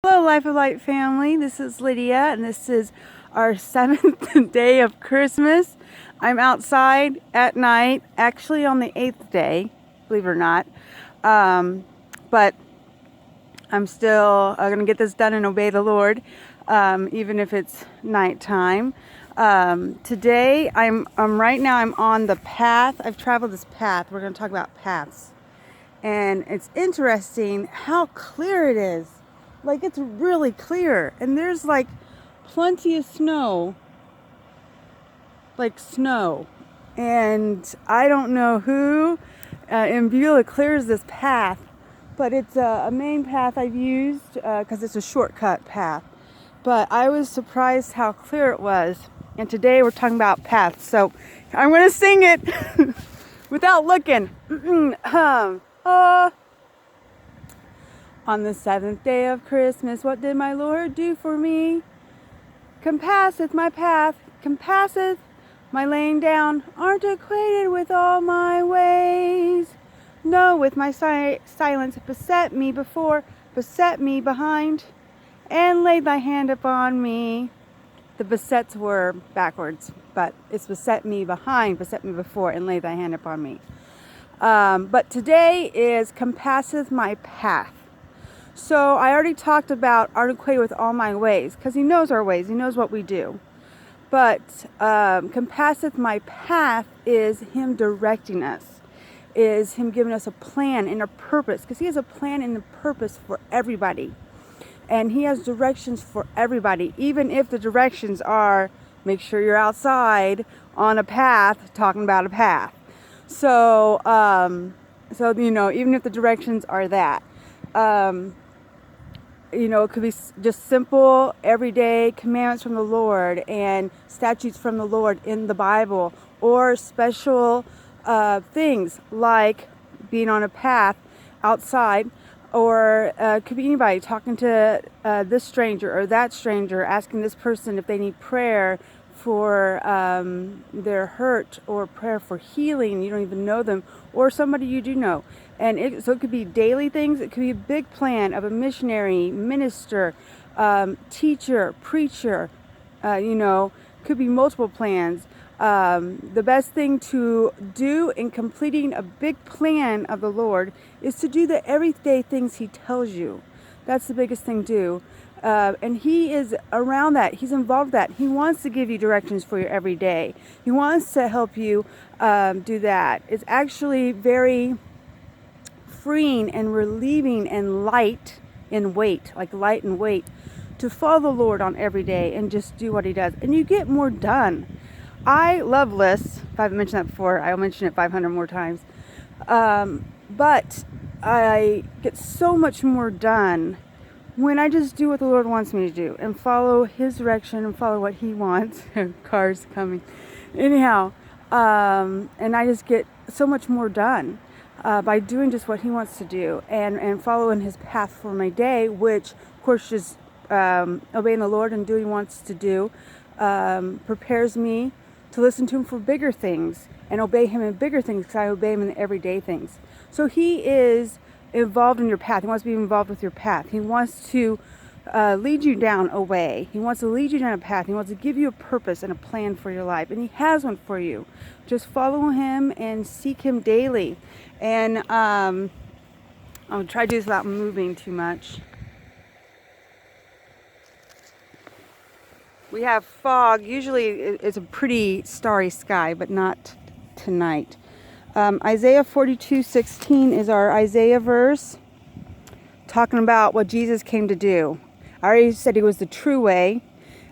Hello, Life of Light family. This is Lydia, and this is our 7th day of Christmas. I'm outside at night, actually on the 8th day, believe it or not. But I'm still going to get this done and obey the Lord, even if it's nighttime. Today, I'm on the path. I've traveled this path. We're going to talk about paths. And it's interesting how clear it is. Like, it's really clear. And there's like plenty of snow. Like snow. And I don't know who in Beulah clears this path. But it's a main path I've used because it's a shortcut path. But I was surprised how clear it was. And today we're talking about paths. So I'm going to sing it without looking. On the 7th day of Christmas, what did my Lord do for me? Compasseth my path, compasseth my laying down, aren't acquainted with all my ways. No, with my silence, beset me before, beset me behind, and laid thy hand upon me. The besets were backwards, but it's beset me behind, beset me before, and laid thy hand upon me. But today is compasseth my path. So I already talked about aren't acquainted with all my ways, because he knows our ways, he knows what we do. But compasseth my path is him directing us, is him giving us a plan and a purpose, because he has a plan and a purpose for everybody. And he has directions for everybody, even if the directions are make sure you're outside on a path, talking about a path. So, even if the directions are that, it could be just simple, everyday commandments from the Lord and statutes from the Lord in the Bible, or special things like being on a path outside, or it could be anybody talking to this stranger or that stranger, asking this person if they need prayer for their hurt, or prayer for healing. You don't even know them, or somebody you do know. And so it could be daily things. It could be a big plan of a missionary, minister, teacher, preacher. Could be multiple plans. The best thing to do in completing a big plan of the Lord is to do the everyday things he tells you. That's the biggest thing to do. And he is around that. He's involved that. He wants to give you directions for your everyday. He wants to help you do that. It's actually very freeing and relieving and light in weight, like light and weight, to follow the Lord on every day and just do what he does. And you get more done. I love lists. If I haven't mentioned that before, I'll mention it 500 more times. But I get so much more done when I just do what the Lord wants me to do and follow his direction and follow what he wants. Cars coming. Anyhow, and I just get so much more done by doing just what he wants to do and following his path for my day, which, of course, just obeying the Lord and doing what he wants to do prepares me to listen to him for bigger things and obey him in bigger things, because I obey him in the everyday things. So he is involved in your path. He wants to be involved with your path. He wants to lead you down a way. He wants to lead you down a path. He wants to give you a purpose and a plan for your life. And he has one for you. Just follow him and seek him daily. And I'll try to do this without moving too much. We have fog. Usually it's a pretty starry sky, but not tonight. Isaiah 42:16 is our Isaiah verse, talking about what Jesus came to do. I already said he was the true way,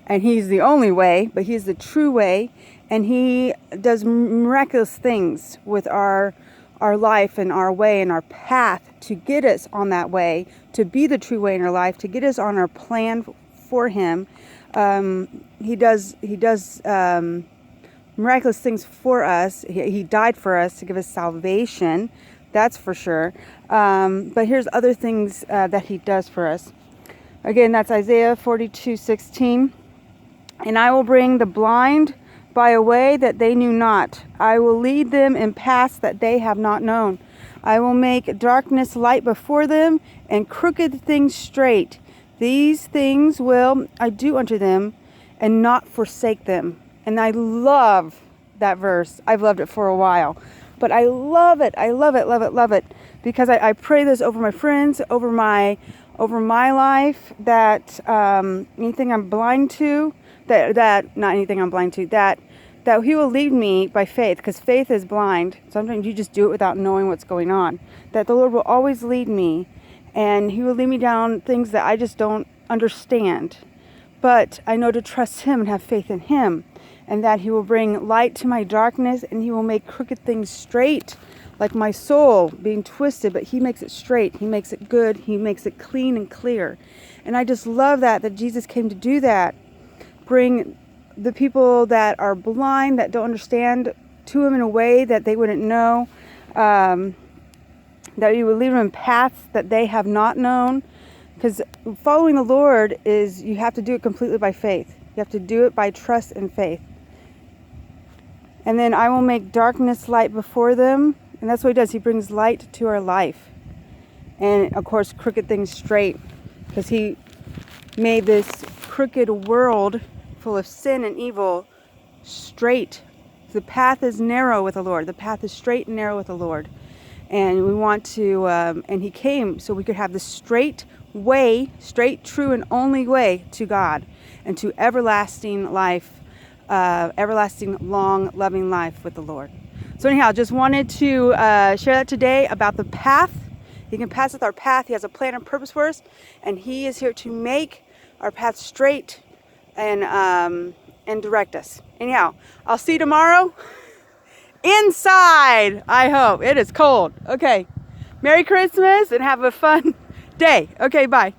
and he's the only way, but he's the true way, and he does miraculous things with our life and our way and our path to get us on that way, to be the true way in our life, to get us on our plan for him. He does miraculous things for us. He died for us to give us salvation. That's for sure. But here's other things that he does for us. Again, that's Isaiah 42:16. And I will bring the blind by a way that they knew not. I will lead them in paths that they have not known. I will make darkness light before them and crooked things straight. These things will I do unto them, and not forsake them. And I love that verse. I've loved it for a while. But I love it. I love it, love it, love it. Because I pray this over my friends, over my life, that anything I'm blind to, that not anything I'm blind to, that he will lead me by faith, because faith is blind. Sometimes you just do it without knowing what's going on. That the Lord will always lead me, and he will lead me down things that I just don't understand. But I know to trust him and have faith in him, and that he will bring light to my darkness, and he will make crooked things straight, like my soul being twisted, but he makes it straight. He makes it good. He makes it clean and clear. And I just love that Jesus came to do that. Bring the people that are blind, that don't understand, to him in a way that they wouldn't know. That you would lead them in paths that they have not known. Because following the Lord is, you have to do it completely by faith. You have to do it by trust and faith. And then I will make darkness light before them. And that's what he does. He brings light to our life. And of course, crooked things straight. Because he made this crooked world full of sin and evil straight. The path is narrow with the Lord. The path is straight and narrow with the Lord. And we want to, and he came so we could have the straight way, straight, true, and only way to God and to everlasting life, everlasting, long, loving life with the Lord. So anyhow, just wanted to share that today about the path. He can pass with our path. He has a plan and purpose for us, and he is here to make our path straight and direct us. Anyhow, I'll see you tomorrow. Inside, I hope. It is cold. Okay. Merry Christmas and have a fun day. Okay, bye.